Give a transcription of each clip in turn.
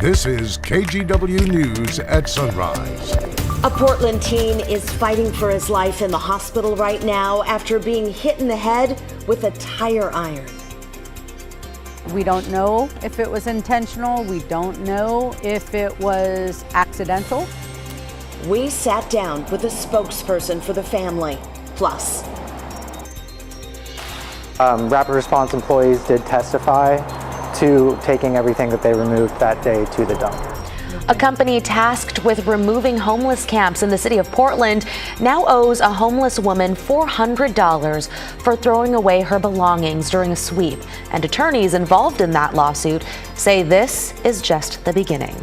This is KGW News at Sunrise. A Portland teen is fighting for his life in the hospital right now after being hit in the head with a tire iron. We don't know if it was intentional. We don't know if it was accidental. We sat down with a spokesperson for the family. Plus, Rapid response employees did testify to taking everything that they removed that day to the dump. A company tasked with removing homeless camps in the city of Portland now owes a homeless woman $400 for throwing away her belongings during a sweep. And attorneys involved in that lawsuit say this is just the beginning.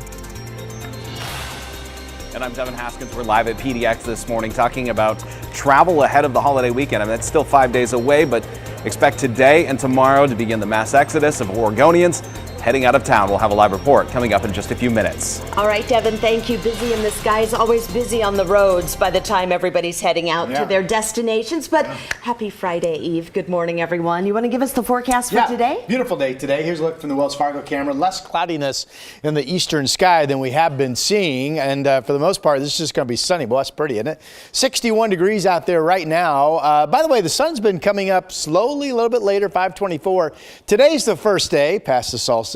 And I'm Devin Haskins. We're live at PDX this morning talking about travel ahead of the holiday weekend. I mean, it's still 5 days away, but expect today and tomorrow to begin the mass exodus of Oregonians heading out of town. We'll have a live report coming up in just a few minutes. All right, Devin, thank you. Busy in the skies, always busy on the roads by the time everybody's heading out to their destinations. But happy Friday Eve. Good morning, everyone. You want to give us the forecast for today? Beautiful day today. Here's a look from the Wells Fargo camera. Less cloudiness in the eastern sky than we have been seeing. And for the most part, this is just going to be sunny. Well, that's pretty, isn't it? 61 degrees out there right now. By the way, the sun's been coming up slowly a little bit later, 5:24. Today's the first day past the solstice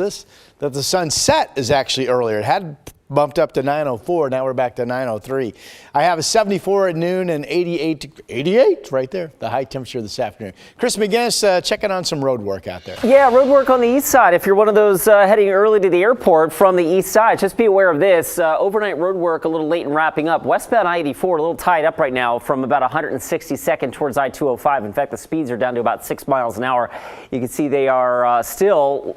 that the sunset is actually earlier. It had bumped up to 9:04. Now we're back to 9:03. I have a 74 at noon and 88 right there, the high temperature this afternoon. Chris McGinnis checking on some road work out there. Yeah, road work on the east side. If you're one of those heading early to the airport from the east side, just be aware of this. Overnight road work a little late in wrapping up. Westbound I-84 a little tied up right now from about 162nd towards I-205. In fact, the speeds are down to about 6 miles an hour. You can see they are still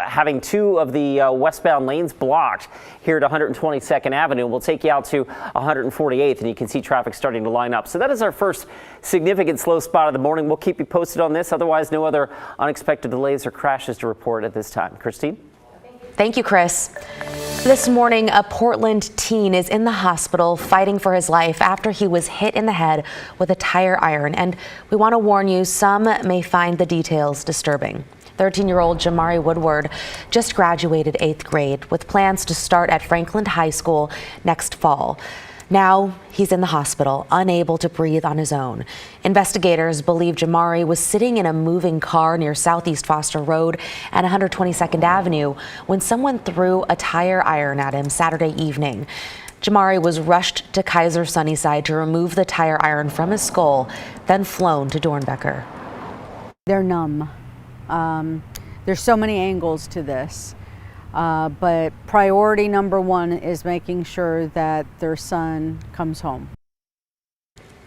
having two of the westbound lanes blocked here at 122nd Avenue. We'll take you out to 148th, and you can see traffic starting to line up. So that is our first significant slow spot of the morning. We'll keep you posted on this. Otherwise, no other unexpected delays or crashes to report at this time. Christine? Thank you, Chris. This morning, a Portland teen is in the hospital fighting for his life after he was hit in the head with a tire iron. And we want to warn you, some may find the details disturbing. 13-year-old Jamari Woodward just graduated 8th grade with plans to start at Franklin High School next fall. Now he's in the hospital, unable to breathe on his own. Investigators believe Jamari was sitting in a moving car near Southeast Foster Road and 122nd Avenue when someone threw a tire iron at him Saturday evening. Jamari was rushed to Kaiser Sunnyside to remove the tire iron from his skull, then flown to Dornbecker. They're numb. There's so many angles to this, but priority number one is making sure that their son comes home.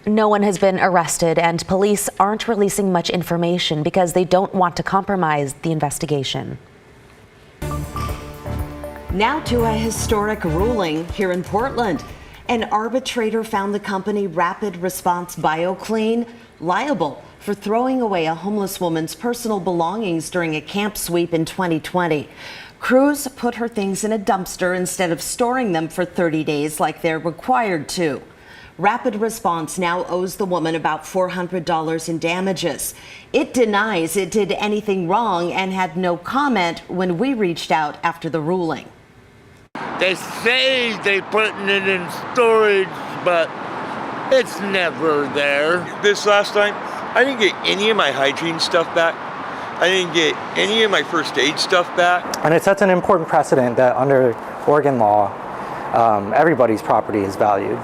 No one has been arrested, and police aren't releasing much information because they don't want to compromise the investigation. Now to a historic ruling here in Portland. An arbitrator found the company Rapid Response BioClean liable for throwing away a homeless woman's personal belongings during a camp sweep in 2020. Crews put her things in a dumpster instead of storing them for 30 days like they're required to. Rapid Response now owes the woman about $400 in damages. It denies it did anything wrong and had no comment when we reached out after the ruling. They say they're putting it in storage, but it's never there. This last time, I didn't get any of my hygiene stuff back. I didn't get any of my first aid stuff back. And it sets an important precedent that under Oregon law, everybody's property is valued.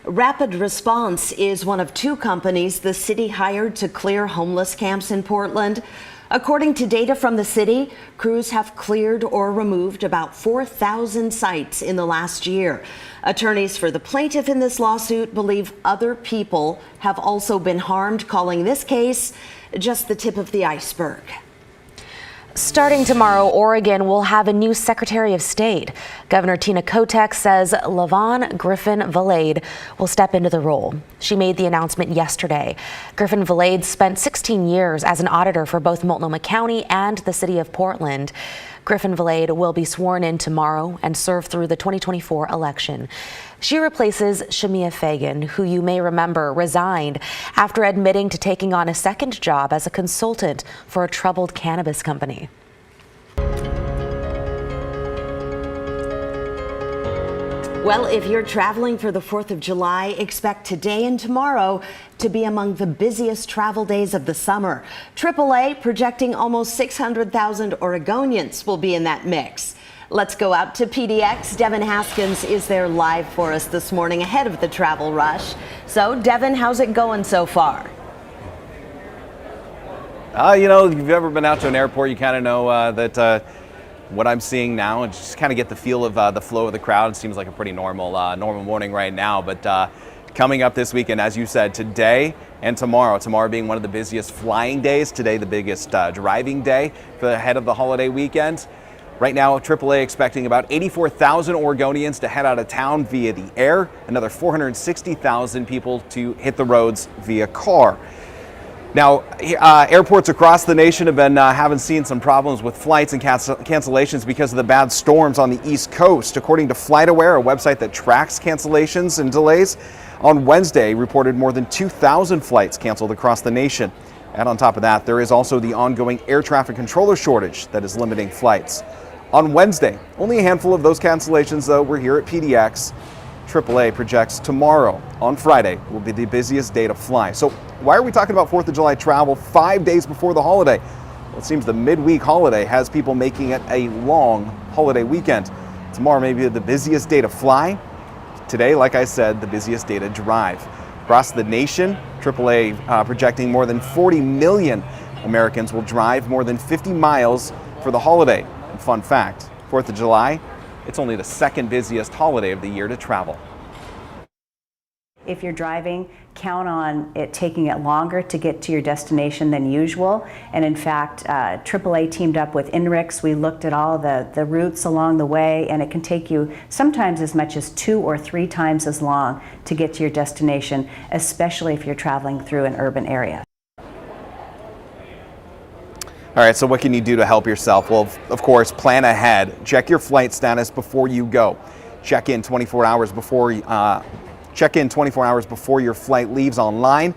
Rapid Response is one of two companies the city hired to clear homeless camps in Portland. According to data from the city, crews have cleared or removed about 4,000 sites in the last year. Attorneys for the plaintiff in this lawsuit believe other people have also been harmed, calling this case just the tip of the iceberg. Starting tomorrow, Oregon will have a new Secretary of State. Governor Tina Kotek says LaVon Griffin Valade will step into the role. She made the announcement yesterday. Griffin Valade spent 16 years as an auditor for both Multnomah County and the city of Portland. Griffin Valade will be sworn in tomorrow and serve through the 2024 election. She replaces Shamia Fagan, who you may remember resigned after admitting to taking on a second job as a consultant for a troubled cannabis company. Well, if you're traveling for the 4th of July, expect today and tomorrow to be among the busiest travel days of the summer. AAA projecting almost 600,000 Oregonians will be in that mix. Let's go out to PDX. Devin Haskins is there live for us this morning ahead of the travel rush. So, Devin, how's it going so far? You know, if you've ever been out to an airport, you kind of know that what I'm seeing now, and just kind of get the feel of the flow of the crowd. It seems like a pretty normal morning right now. But coming up this weekend, as you said, today and tomorrow being one of the busiest flying days, today the biggest driving day for the head of the holiday weekend. Right now, AAA expecting about 84,000 Oregonians to head out of town via the air, another 460,000 people to hit the roads via car. Now, airports across the nation have been seen some problems with flights and cancellations because of the bad storms on the East Coast. According to FlightAware, a website that tracks cancellations and delays, on Wednesday reported more than 2,000 flights canceled across the nation. And on top of that, there is also the ongoing air traffic controller shortage that is limiting flights. On Wednesday, only a handful of those cancellations, though, were here at PDX. AAA projects tomorrow, on Friday, will be the busiest day to fly. So why are we talking about 4th of July travel 5 days before the holiday? Well, it seems the midweek holiday has people making it a long holiday weekend. Tomorrow may be the busiest day to fly. Today, like I said, the busiest day to drive. Across the nation, AAA projecting more than 40 million Americans will drive more than 50 miles for the holiday. And fun fact, 4th of July, it's only the second busiest holiday of the year to travel. If you're driving, count on it taking it longer to get to your destination than usual. And in fact, AAA teamed up with INRIX. We looked at all the routes along the way, and it can take you sometimes as much as 2 or 3 times as long to get to your destination, especially if you're traveling through an urban area. All right, so what can you do to help yourself? Well, of course, plan ahead. Check your flight status before you go. Check in 24 hours before your flight leaves online,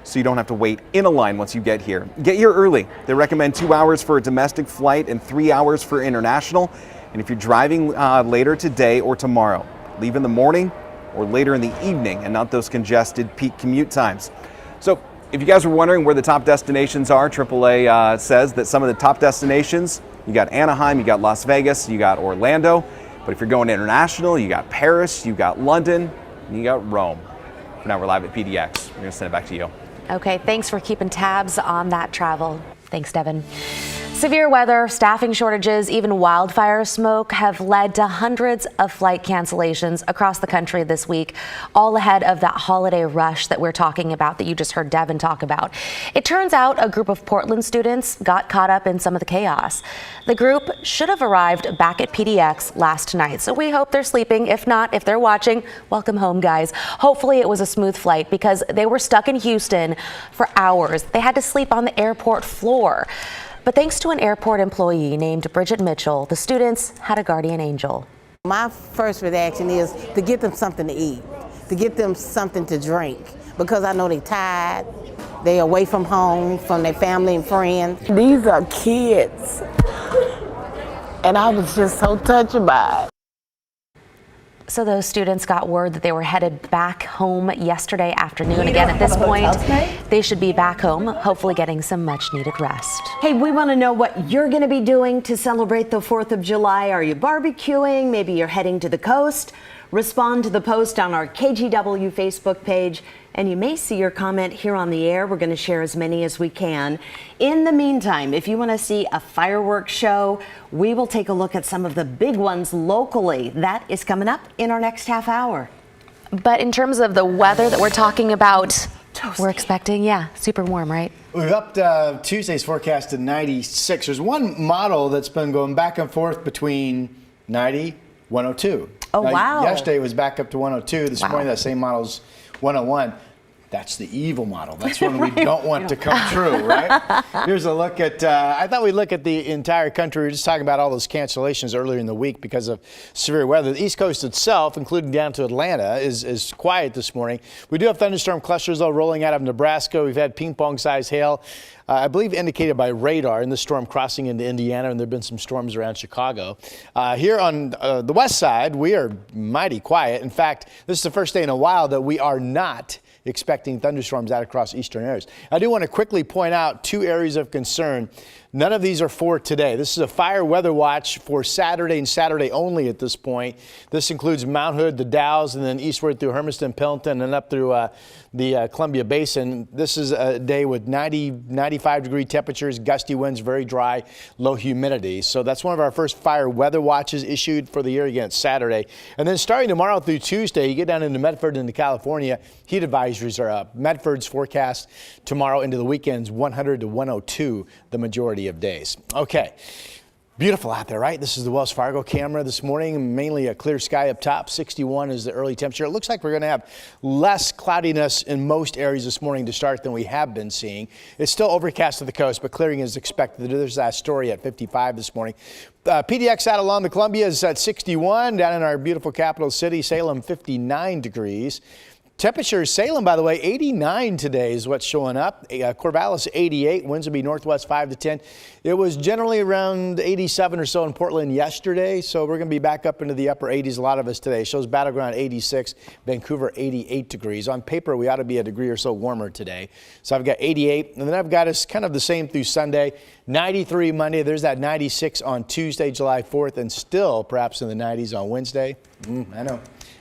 so you don't have to wait in a line once you get here. Get here early. They recommend 2 hours for a domestic flight and 3 hours for international. And if you're driving later today or tomorrow, leave in the morning or later in the evening and not those congested peak commute times. So if you guys were wondering where the top destinations are, AAA says that some of the top destinations, you got Anaheim, you got Las Vegas, you got Orlando. But if you're going international, you got Paris, you got London, and you got Rome. For now, we're live at PDX. We're going to send it back to you. Okay, thanks for keeping tabs on that travel. Thanks, Devin. Severe weather, staffing shortages, even wildfire smoke have led to hundreds of flight cancellations across the country this week, all ahead of that holiday rush that we're talking about that you just heard Devin talk about. It turns out a group of Portland students got caught up in some of the chaos. The group should have arrived back at PDX last night, so we hope they're sleeping. If not, if they're watching, welcome home, guys. Hopefully it was a smooth flight because they were stuck in Houston for hours. They had to sleep on the airport floor. But thanks to an airport employee named Bridget Mitchell, the students had a guardian angel. My first reaction is to get them something to eat, to get them something to drink, because I know they're tired, they're away from home, from their family and friends. These are kids, and I was just so touched by it. So those students got word that they were headed back home yesterday afternoon. Again, at this point, they should be back home, hopefully getting some much needed rest. Hey, we want to know what you're going to be doing to celebrate the 4th of July. Are you barbecuing? Maybe you're heading to the coast? Respond to the post on our KGW Facebook page, and you may see your comment here on the air. We're going to share as many as we can. In the meantime, if you want to see a fireworks show, we will take a look at some of the big ones locally. That is coming up in our next half hour. But in terms of the weather that we're talking about, we're expecting, super warm, right? We've upped Tuesday's forecast to 96. There's one model that's been going back and forth between 90, 102. Oh, wow. Yesterday it was back up to 102. This morning that same model's 101. That's the evil model. That's one we don't want to come true, right? Here's a look at, I thought we'd look at the entire country. We were just talking about all those cancellations earlier in the week because of severe weather. The East Coast itself, including down to Atlanta, is quiet this morning. We do have thunderstorm clusters, though, rolling out of Nebraska. We've had ping-pong-sized hail, I believe indicated by radar, in the storm crossing into Indiana, and there have been some storms around Chicago. Here on the west side, we are mighty quiet. In fact, this is the first day in a while that we are not expecting thunderstorms out across eastern areas. I do want to quickly point out 2 areas of concern. None of these are for today. This is a fire weather watch for Saturday and Saturday only at this point. This includes Mount Hood, the Dalles, and then eastward through Hermiston, Pendleton, and up through the Columbia Basin. This is a day with 95 degree temperatures, gusty winds, very dry, low humidity. So that's one of our first fire weather watches issued for the year. Again, it's Saturday. And then starting tomorrow through Tuesday, you get down into Medford and into California, heat advisories are up. Medford's forecast tomorrow into the weekends 100 to 102 the majority of days. Okay. Beautiful out there, right? This is the Wells Fargo camera this morning. Mainly a clear sky up top. 61 is the early temperature. It looks like we're going to have less cloudiness in most areas this morning to start than we have been seeing. It's still overcast at the coast, but clearing is expected. There's that story at 55 this morning. PDX out along the Columbia is at 61. Down in our beautiful capital city, Salem, 59 degrees. Temperature, Salem, by the way, 89 today is what's showing up. Corvallis, 88. Winds will be northwest 5 to 10. It was generally around 87 or so in Portland yesterday, so we're going to be back up into the upper 80s, a lot of us today. Shows Battleground 86, Vancouver 88 degrees. On paper, we ought to be a degree or so warmer today. So I've got 88, and then I've got us kind of the same through Sunday. 93 Monday. There's that 96 on Tuesday, July 4th, and still perhaps in the 90s on Wednesday. I know.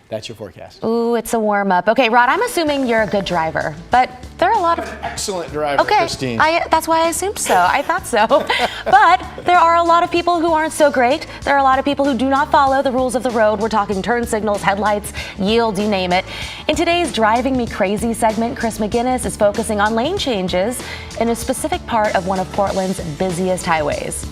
That's your forecast. Ooh, it's a warm up. Okay, Rod, I'm assuming you're a good driver, but there are a lot of excellent drivers, okay, Christine. That's why I assumed so. I thought so. But there are a lot of people who aren't so great. There are a lot of people who do not follow the rules of the road. We're talking turn signals, headlights, yield, you name it. In today's Driving Me Crazy segment, Chris McGinnis is focusing on lane changes in a specific part of one of Portland's busiest highways.